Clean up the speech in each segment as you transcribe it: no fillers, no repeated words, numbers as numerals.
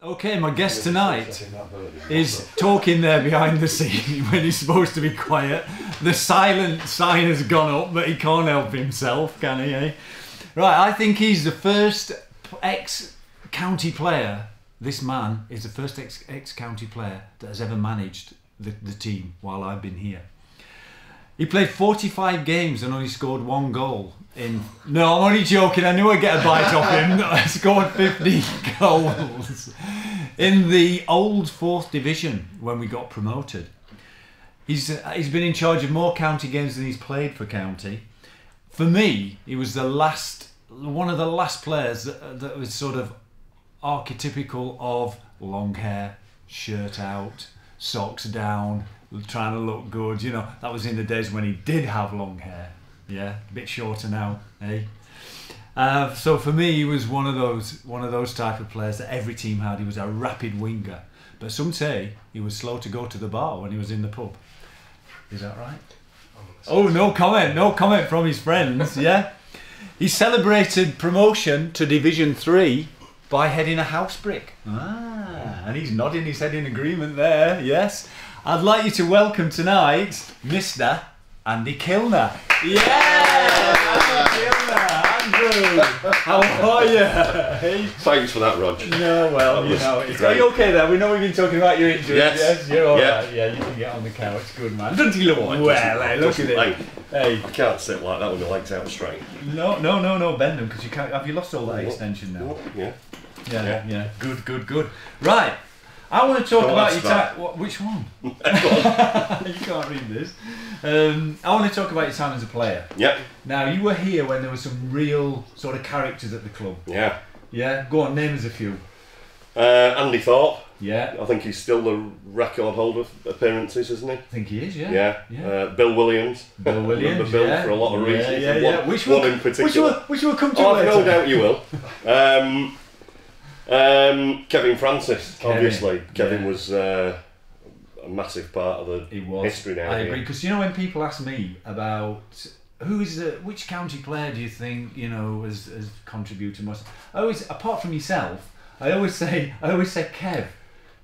Okay, my guest tonight is talking there behind the scene when he's supposed to be quiet. The silent sign has gone up, but he can't help himself, can he? Eh? Right, I think he's the first ex-county player. This man is the first ex-county player that has ever managed the team while I've been here. He played 45 games and only scored 1 goal. No, I'm only joking. I knew I'd get a bite off him. I scored 50 goals in the old 4th division when we got promoted. He's been in charge of more county games than he's played for county. For me, he was one of the last players that was sort of archetypical of long hair, shirt out, socks down, trying to look good. You know, that was in the days when he did have long hair. Yeah, a bit shorter now, eh? So for me, he was one of those type of players that every team had. He was a rapid winger, but some say he was slow to go to the bar when he was in the pub. Is that right? Oh, no comment from his friends. Yeah, he celebrated promotion to Division 3 by heading a house brick. And he's nodding his head in agreement there. Yes, I'd like you to welcome tonight, Mr. Andy Kilner. Yeah! Andy Kilner! Andrew! How are you? Hey? Thanks for that, Rodger. No, well, you know, are you okay there? We know we've been talking about your injuries. Yes, you're alright. Yeah, you can get on the couch. Good man. Doesn't he look like? Well, hey, look at it. Hey. I can't sit like that with my legs out straight. No, bend them, because you can't. Have you lost all that extension now? Yeah. Good. Right. I want to talk about your time. Which one? You can't read this. I want to talk about your time as a player. Yep. Now, you were here when there were some real sort of characters at the club. Yeah. Yeah? Go on, name us a few. Andy Thorpe. Yeah. I think he's still the record holder of appearances, isn't he? I think he is, yeah. Bill Williams. Remember Bill for a lot of reasons. Yeah. Which one in particular? Which will come to later. No doubt you will. Kevin Francis, obviously. Kevin was a massive part of the history now. I agree, because you know, when people ask me about which county player do you think has contributed most, apart from yourself, I always say Kev,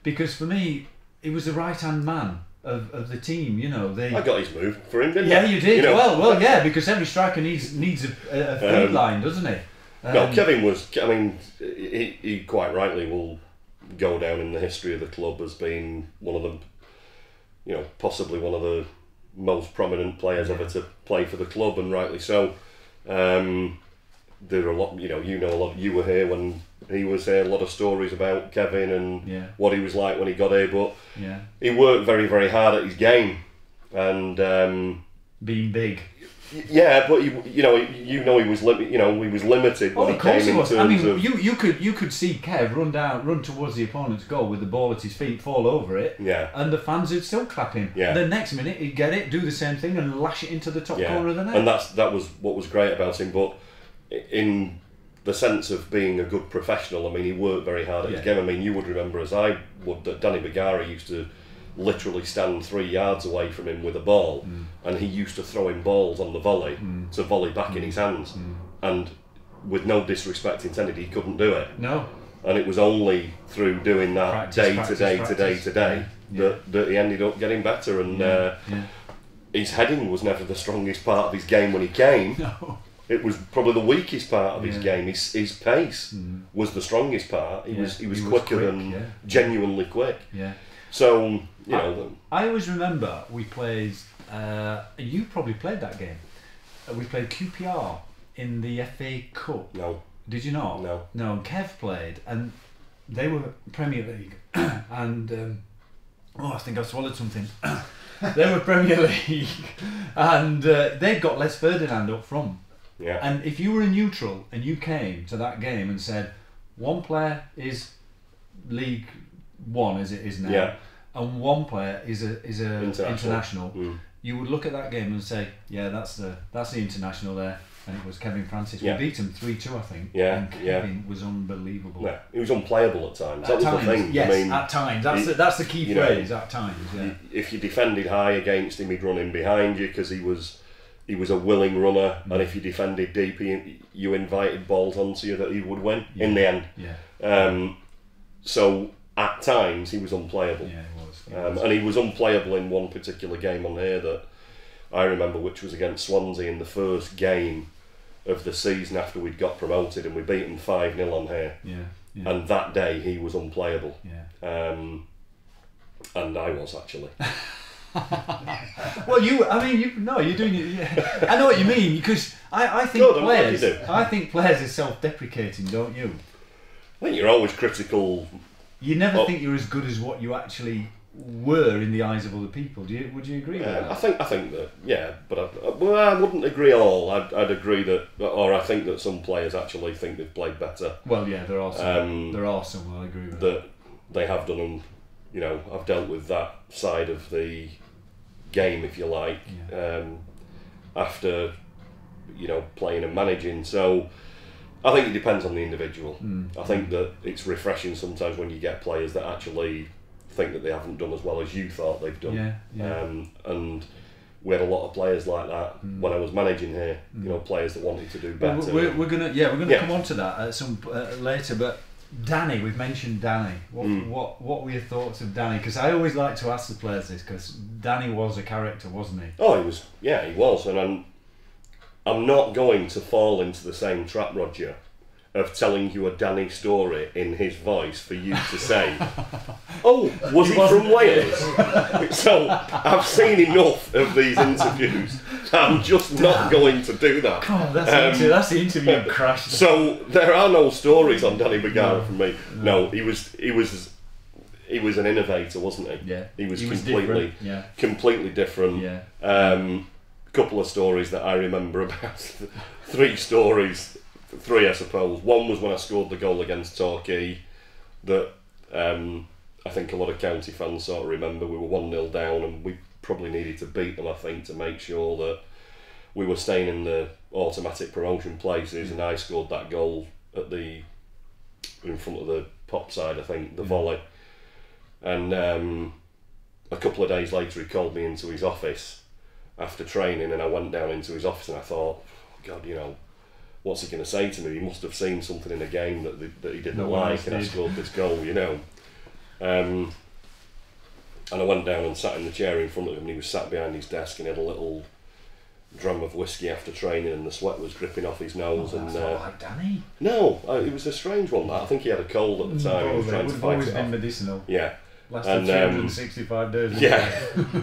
because for me he was the right hand man of the team. I got his move for him, didn't I? Yeah, you did. Well, yeah, because every striker needs a feed line, doesn't he? No, Kevin was. I mean, he quite rightly will go down in the history of the club as being one of the, possibly one of the most prominent players ever to play for the club, and rightly so. There are a lot. A lot. You were here when he was here. A lot of stories about Kevin and what he was like when he got here, but he worked very, very hard at his game, and being big. Yeah, but he was limited when he came in terms of. You could see Kev run towards the opponent's goal with the ball at his feet, fall over it, and the fans would still clap him. Yeah. And the next minute he'd get it, do the same thing, and lash it into the top corner of the net. And that was what was great about him. But in the sense of being a good professional, I mean, he worked very hard at his game. I mean, you would remember, as I would, that Danny Bergara used to literally stand 3 yards away from him with a ball, and he used to throw him balls on the volley to volley back in his hands, and with no disrespect intended, he couldn't do it. No. And it was only through doing that day to day that he ended up getting better, and his heading was never the strongest part of his game when he came. No. It was probably the weakest part of his game. His pace was the strongest part. He was quicker than genuinely quick. Yeah. So, I always remember we played, you probably played that game. We played QPR in the FA Cup. No. Did you not? No. No, Kev played, and they were Premier League, and, I think I swallowed something. They were Premier League, and they'd got Les Ferdinand up front. Yeah. And if you were a neutral and you came to that game and said, one player is League One as it is now, and one player is a international. You would look at that game and say, that's the international there, and it was Kevin Francis. We beat him 3-2, I think. And Kevin was unbelievable. Yeah, he was unplayable at times. That was the thing. Yes, I mean, at times. That's the key phrase. At times. Yeah. If you defended high against him, he'd run in behind you because he was a willing runner, and if you defended deep, you invited balls onto you that he would win in the end. So at times he was unplayable. Yeah, he was. And he was unplayable in one particular game on here that I remember, which was against Swansea in the first game of the season after we'd got promoted, and we beat them 5-0 on here. Yeah. And that day he was unplayable. Yeah. And I was actually. Well, you're doing it. Yeah. I know what you mean, because I think Good, players. I'm glad you do. I think players are self-deprecating, don't you? I think you're always critical. You never think you're as good as what you actually were in the eyes of other people. Would you agree with that? I think that, yeah, but I wouldn't agree all. I'd agree that, or I think that some players actually think they've played better. Well, yeah, there are some. I agree with that. They have done, and I've dealt with that side of the game, if you like, after playing and managing. So I think it depends on the individual. I think that it's refreshing sometimes when you get players that actually think that they haven't done as well as you thought they've done. And we had a lot of players like that when I was managing here. Players that wanted to do better. We're gonna come on to that at some later. But Danny, we've mentioned Danny. What were your thoughts of Danny? Because I always like to ask the players this, because Danny was a character, wasn't he? Oh, he was. Yeah, he was. And I'm not going to fall into the same trap, Rodger, of telling you a Danny story in his voice for you to say, oh, was he from Wales? So I've seen enough of these interviews. I'm just not going to do that. Come on, that's the interview crash. So there are no stories on Danny Bergara from me. No, he was an innovator, wasn't he? Yeah. He was completely different. Yeah. Couple of stories that I remember about. Three, I suppose. One was when I scored the goal against Torquay, that I think a lot of county fans sort of remember. We were 1-0 down and we probably needed to beat them, I think, to make sure that we were staying in the automatic promotion places, and I scored that goal in front of the pop side, I think, the volley. And a couple of days later he called me into his office after training, and I went down into his office and I thought, oh, God, what's he going to say to me? He must have seen something in a game that he didn't like, and I scored this goal, And I went down and sat in the chair in front of him, and he was sat behind his desk and he had a little dram of whiskey after training, and the sweat was dripping off his nose. That's not like Danny. No, it was a strange one. I think he had a cold at the time. He was trying to fight always it been off. Medicinal. Yeah. Lasted 365 days. Yeah.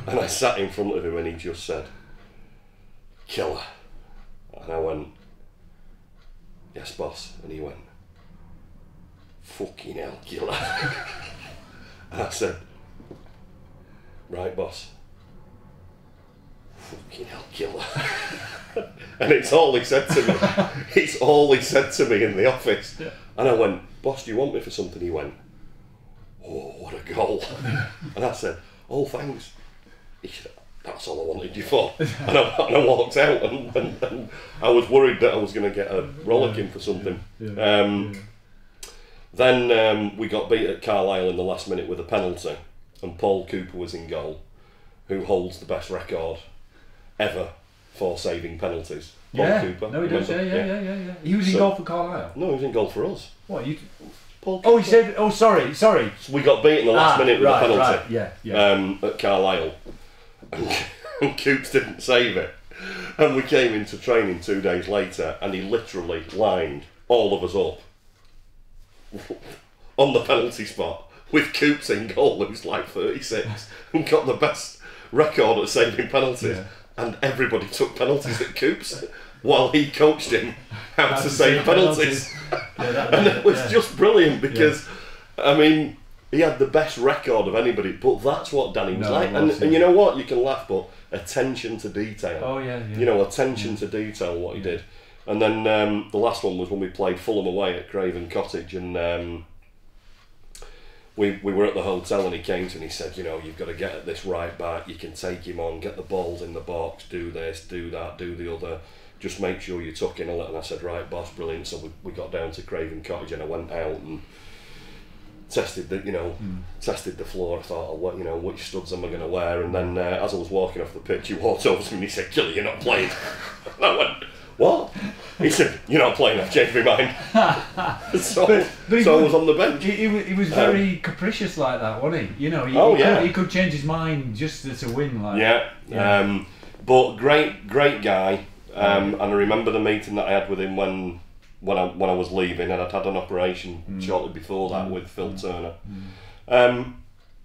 And I sat in front of him and he just said, "Killer." And I went, "Yes, boss." And he went, "Fucking hell, killer." And I said, "Right, boss." "Fucking hell, killer." And it's all he said to me. It's all he said to me in the office. Yeah. And I went, "Boss, do you want me for something?" He went, "Oh, what a goal." And I said, "Oh, thanks." He said, "That's all I wanted you for." And I walked out, and I was worried that I was going to get a rollicking for something. Then we got beat at Carlisle in the last minute with a penalty, and Paul Cooper was in goal, who holds the best record ever for saving penalties. Paul Cooper. No, he does. Yeah. He was in goal for Carlisle. No, he was in goal for us. What you? Paul Cooper. Oh, he said. Oh, sorry. So we got beat in the last minute with a penalty. Right. Yeah. At Carlisle, and Coops didn't save it, and we came into training 2 days later, and he literally lined all of us up on the penalty spot with Coops in goal, who's like 36 and got the best record at saving penalties, and everybody took penalties at Coops while he coached him how to save penalties. And it was just brilliant because, I mean, he had the best record of anybody, but that's what Danny was like. And you know what? You can laugh, but attention to detail. Oh, yeah. Attention to detail, what he did. And then the last one was when we played Fulham away at Craven Cottage, and we were at the hotel, and he came to me and he said, "You've got to get at this right back, you can take him on, get the balls in the box, do this, do that, do the other, just make sure you tuck in a little." And I said, "Right, boss, brilliant." So we got down to Craven Cottage, and I went out and tested the floor. I thought, which studs am I going to wear? And then as I was walking off the pitch, he walked over to me and he said, "Killer, you're not playing." And I went, "What?" He said, "You're not playing. I've changed my mind." so I was on the bench. He was very capricious like that, wasn't he? You know, he could change his mind just to win. Like, yeah. But great guy. And I remember the meeting that I had with him when I was leaving, and I'd had an operation shortly before that with Phil Turner.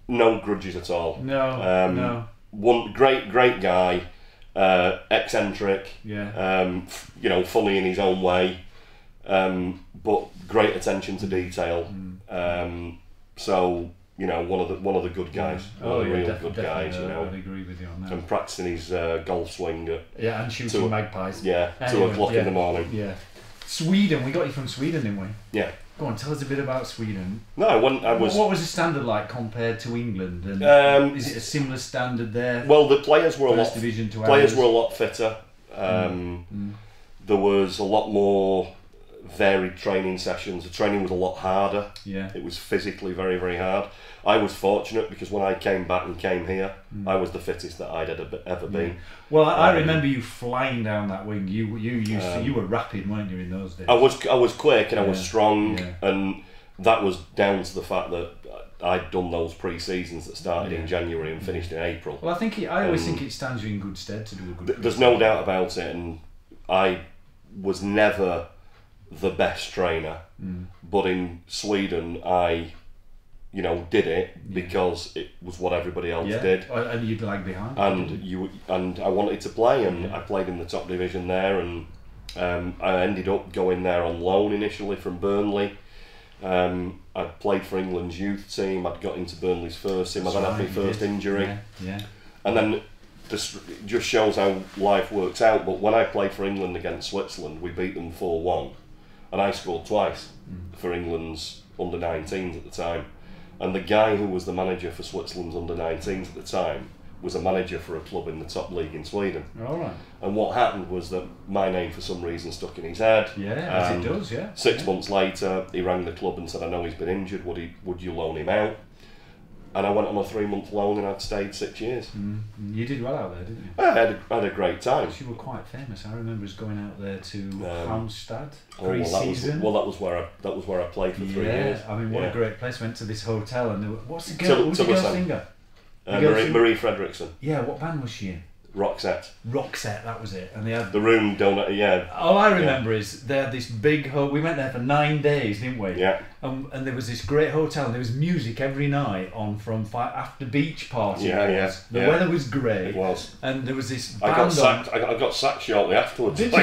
No grudges at all. No. One great guy. Eccentric, funny in his own way, but great attention to detail. So one of the good guys, real good guys. I'd agree with you on that. And practicing his golf swing at and shooting magpies. Yeah, anyway, 2 o'clock in the morning. Yeah, Sweden. We got you from Sweden, didn't we? Yeah. Go on, tell us a bit about Sweden. No, I was. What was the standard like compared to England? And is it a similar standard there? Well, the players were a lot fitter. There was a lot more varied training sessions. The training was a lot harder. Yeah. It was physically very, very hard. I was fortunate because when I came back and came here, I was the fittest that I'd ever been. Well, I remember you flying down that wing. You were rapid, weren't you, in those days? I was quick and I was strong, and that was down to the fact that I'd done those pre-seasons that started in January and finished in April. Well, I always think it stands you in good stead to do a good. There's no doubt about it, and I was never the best trainer, but in Sweden I did it because it was what everybody else did, and you'd lag behind. And I wanted to play, and I played in the top division there, and I ended up going there on loan initially from Burnley. I played for England's youth team. I'd got into Burnley's first team. I then had my first injury. And then this just shows how life works out. But when I played for England against Switzerland, we beat them 4-1, and I scored twice for England's under-19s at the time. And the guy who was the manager for Switzerland's under-19s at the time was a manager for a club in the top league in Sweden. All right. And what happened was that my name, for some reason, stuck in his head. Yeah, as it does, yeah. 6 months later, he rang the club and said, "I know he's been injured, would you loan him out?" And I went on a 3-month loan, and I'd stayed 6 years. You did well out there, didn't you? I had a great time. You were quite famous. I remember us going out there to Halmstad pre-season. That was where I played for 3 years. I mean, what a great place. Went to this hotel, and what's the girl singer? Marie Fredriksson. Yeah, what band was she in? Roxette, that was it. And they had the room donut. Yeah. All I remember is they had this big we went there for 9 days, didn't we? Yeah. And there was this great hotel, and there was music every night on from after beach party. The weather was great. It was. And there was this band I got sacked shortly afterwards. Did you?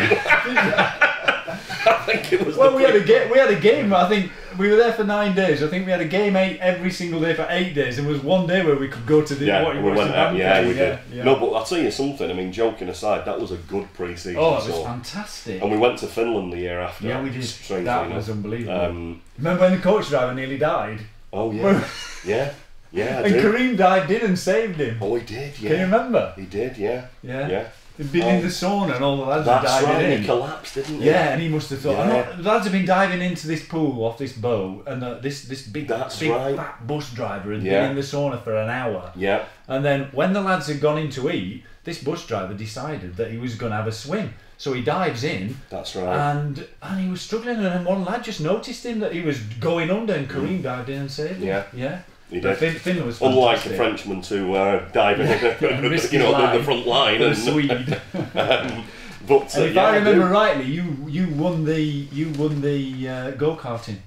I think it was. Well, we had a game. I think we were there for 9 days. I think we had a game every single day for 8 days, and there was one day where we could go to the. We went out. Yeah, we did. Yeah. No, but I'll tell you something. I mean, joking aside, that was a good pre-season. Oh, it was fantastic. And we went to Finland the year after. Yeah, we did. That was unbelievable. Remember when the coach driver nearly died? Oh yeah, yeah. I and Kareem dived in and saved him. Oh, he did. Yeah. Can you remember? He did. Yeah. He'd been in the sauna and all the lads were diving in. He collapsed, didn't he? Yeah, and he must have thought. The lads have been diving into this pool off this boat, and this big fat bus driver had been in the sauna for an hour. Yeah. And then when the lads had gone in to eat, this bus driver decided that he was going to have a swim. So he dives in. That's right. And he was struggling, and then one lad just noticed him that he was going under, and Kareem dived in and saved him. Yeah. He did. Finland was fantastic. Unlike the Frenchman to dive in the front line and Swede. But if I remember rightly, you won the go-karting.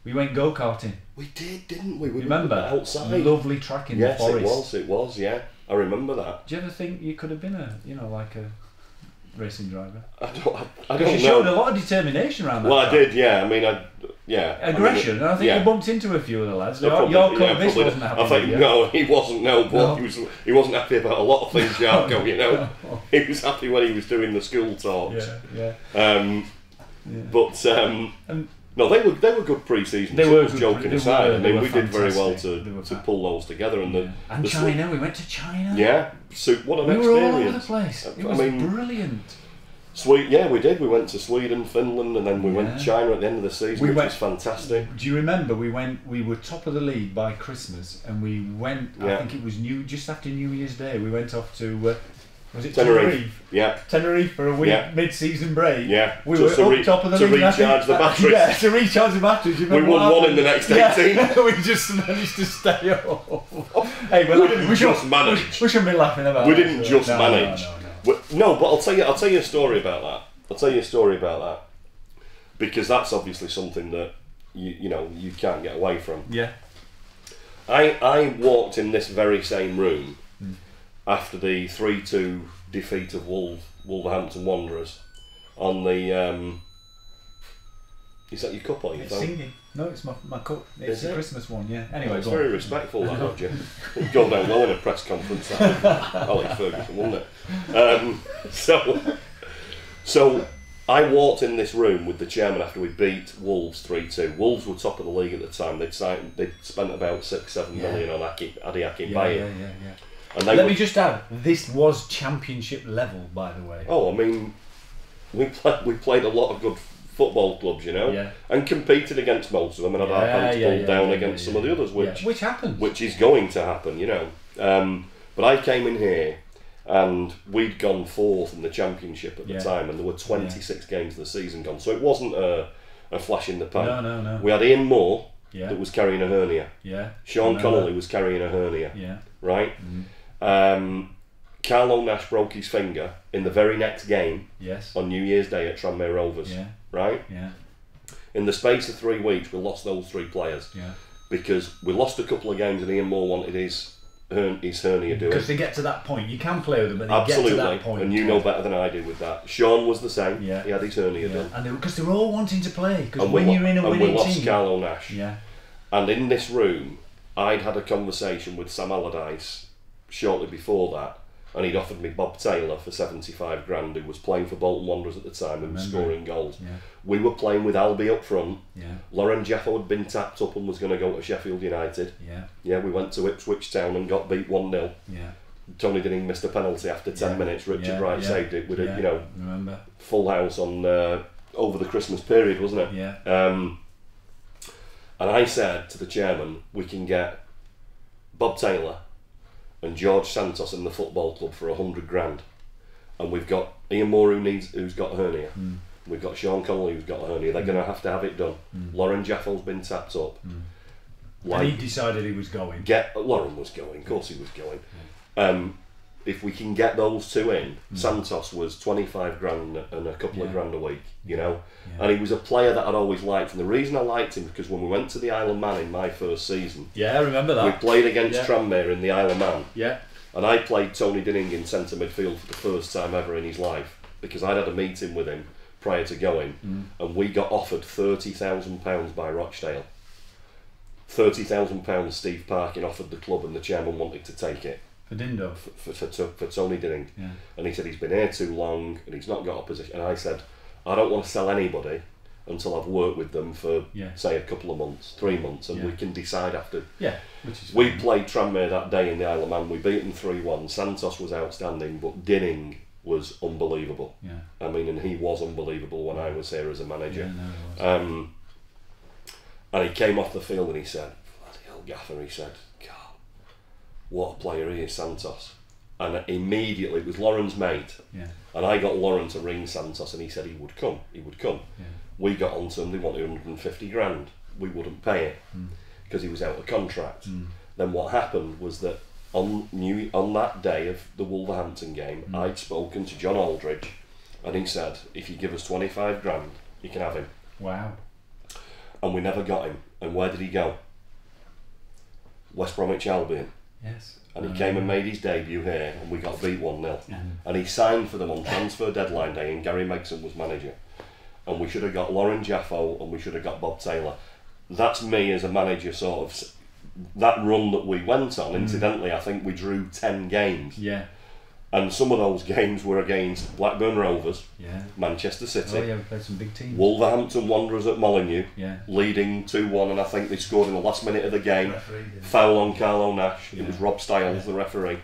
We went go-karting. We did, didn't we? Remember? Outside. Lovely track in the forest. Yes, it was. Yeah, I remember that. Do you ever think you could have been a racing driver? I don't know. You showed a lot of determination around that. Well, I did. Yeah. I mean, aggression. I think you bumped into a few of the lads. Your co-miss wasn't happy. I think no, he wasn't. But he wasn't happy about a lot of things. Jarko, he was happy when he was doing the school talks. No, they were good pre-seasons. They were joking aside. I mean, we did very well to pull those together. And China, we went to China. Yeah, so what an experience! We were all over the place. It was brilliant. We did. We went to Sweden, Finland, and then we went to China at the end of the season, which was fantastic. Do you remember we were top of the league by Christmas, and we went. I think it was just after New Year's Day. We went off to Was it Tenerife? Yeah. Tenerife for a week, mid-season break. Yeah. We were up top of the league. To recharge the batteries. Yeah, to recharge the batteries. We won one in the next 18. Yeah, we just managed to stay up. Hey, we shouldn't manage. We shouldn't be laughing about. We didn't just no, manage. No, but I'll tell you a story about that. Because that's obviously something that you can't get away from. Yeah. I walked in this very same room after the 3-2 defeat of Wolverhampton Wanderers on the. Is that your cup or your phone? Singing. No, it's my cup. It's a Christmas one, yeah. Anyway, it's very respectful, that, Rodger. It'd go down well in a press conference. Alex Ferguson, wouldn't it? So I walked in this room with the chairman after we beat Wolves 3-2. Wolves were top of the league at the time. They'd spent about 6-7 million on Adi Akinbaye. Yeah. And let me just add, this was championship level, by the way. Oh, I mean, we played a lot of good football clubs, and competed against most of them, and had our pants pulled down against some of the others, which happens, which is going to happen, But I came in here, and we'd gone fourth in the championship at the time, and there were 26 games of the season gone, so it wasn't a flash in the pan. No. We had Ian Moore that was carrying a hernia. Yeah. Sean Connolly was carrying a hernia. Yeah. Right. Carlo Nash broke his finger in the very next game. Yes. On New Year's Day at Tranmere Rovers. Yeah. Right? Yeah. In the space of 3 weeks, we lost those 3 players. Yeah. Because we lost a couple of games and Ian Moore wanted his hernia doing. Because they get to that point. You can play with them, but they Absolutely. get to that point. And you know better than I do with that. Sean was the same. Yeah. He had his hernia done. And because they were all wanting to play. Because when you're in a winning team... And we lost Carlo Nash. Yeah. And in this room, I'd had a conversation with Sam Allardyce shortly before that, and he'd offered me Bob Taylor for 75 grand, who was playing for Bolton Wanderers at the time and was scoring goals. Yeah. We were playing with Albi up front. Yeah. Lauren Jaffo had been tapped up and was going to go to Sheffield United. Yeah. Yeah, we went to Ipswich Town and got beat 1-0. Yeah. Tony Dinning missed a penalty after 10 minutes. Richard Wright saved it with a remember. Full house on over the Christmas period, wasn't it? Yeah. And I said to the chairman, we can get Bob Taylor and George Santos in the football club for 100 grand, and we've got Ian Moore who's got a hernia. We've got Sean Connolly who's got a hernia. They're going to have it done. Lauren Jaffo's been tapped up. And he decided he was going. Lauren was going. Of course he was going. If we can get those 2 in, Santos was 25 grand and a couple of grand a week, and he was a player that I'd always liked. And the reason I liked him because when we went to the Isle of Man in my first season, I remember that. We played against Tranmere in the Isle of Man. Yeah. And I played Tony Dinning in centre midfield for the first time ever in his life because I'd had a meeting with him prior to going, and we got offered £30,000 by Rochdale. £30,000 Steve Parkin offered the club, and the chairman wanted to take it. For Dindo? For Tony Dinning. Yeah. And he said he's been here too long and he's not got a position. And I said, I don't want to sell anybody until I've worked with them for, say, a couple of months, 3 months, and we can decide after. Yeah. We played Tranmere that day in the Isle of Man. We beat them 3-1. Santos was outstanding, but Dinning was unbelievable. Yeah. I mean, and he was unbelievable when I was here as a manager. Yeah, no, and he came off the field and he said, bloody hell, Gaffer, he said, what a player he is, Santos. And immediately, it was Lauren's mate, and I got Lauren to ring Santos, and he said he would come. Yeah. We got on to him, they wanted 150 grand. We wouldn't pay it because he was out of contract. Then what happened was that on that day of the Wolverhampton game, I'd spoken to John Aldridge, and he said, if you give us 25 grand, you can have him. Wow. And we never got him. And where did he go? West Bromwich Albion. Yes. And he came and made his debut here, and we got beat 1-0. And he signed for them on transfer deadline day, and Gary Megson was manager. And we should have got Lauren Jaffo, and we should have got Bob Taylor. That's me as a manager, sort of. That run that we went on, incidentally, I think we drew 10 games. Yeah. And some of those games were against Blackburn Rovers, Manchester City, we played some big teams. Wolverhampton Wanderers at Molineux, leading 2-1, and I think they scored in the last minute of the game. Foul on Carlo Nash. It was Rob Stiles, the referee.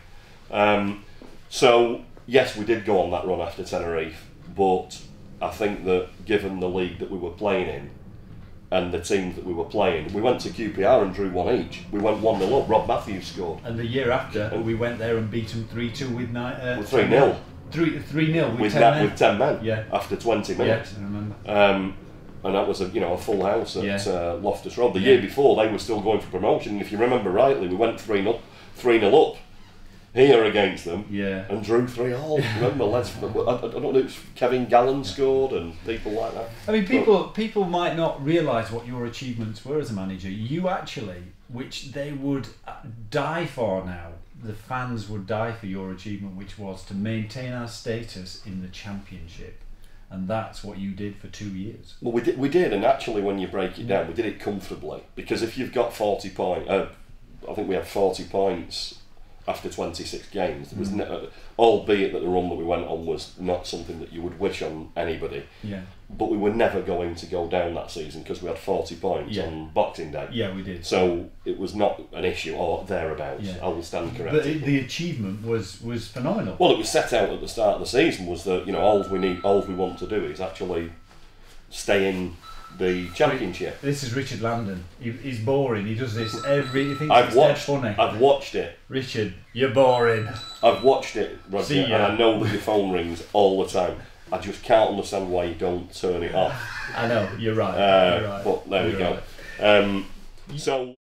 So yes, we did go on that run after Tenerife, but I think that given the league that we were playing in, and the teams that we were playing. We went to QPR and drew 1 each. We went 1-0 up. Rob Matthews scored. And the year after, we went there and beat them 3-2 with 3-0. 3-0 with 10 men. With 10 men. Yeah. After 20 minutes. Yeah, I remember. And that was a full house at Loftus Road. The year before, they were still going for promotion. And if you remember rightly, we went 3-0 up here against them, and drew 3-all. Remember, I don't know, it was Kevin Gallen scored and people like that. I mean, people might not realise what your achievements were as a manager. You actually, which they would die for now, the fans would die for your achievement, which was to maintain our status in the Championship. And that's what you did for 2 years. Well, we did, and actually, when you break it down, we did it comfortably. Because if you've got 40 points, I think we had 40 points after 26 games. There was albeit that the run that we went on was not something that you would wish on anybody. Yeah. But we were never going to go down that season because we had 40 points on Boxing Day. Yeah, we did. So it was not an issue or thereabouts. I will stand corrected. But the achievement was phenomenal. Well, it was set out at the start of the season was that all we want to do is actually stay in the Championship. This is Richard Landon. He's boring. He does this he thinks it's funny. I've watched it. Richard, you're boring. I've watched it, Rodger, and I know that your phone rings all the time. I just can't understand why you don't turn it off. I know, you're right. But there we go. So.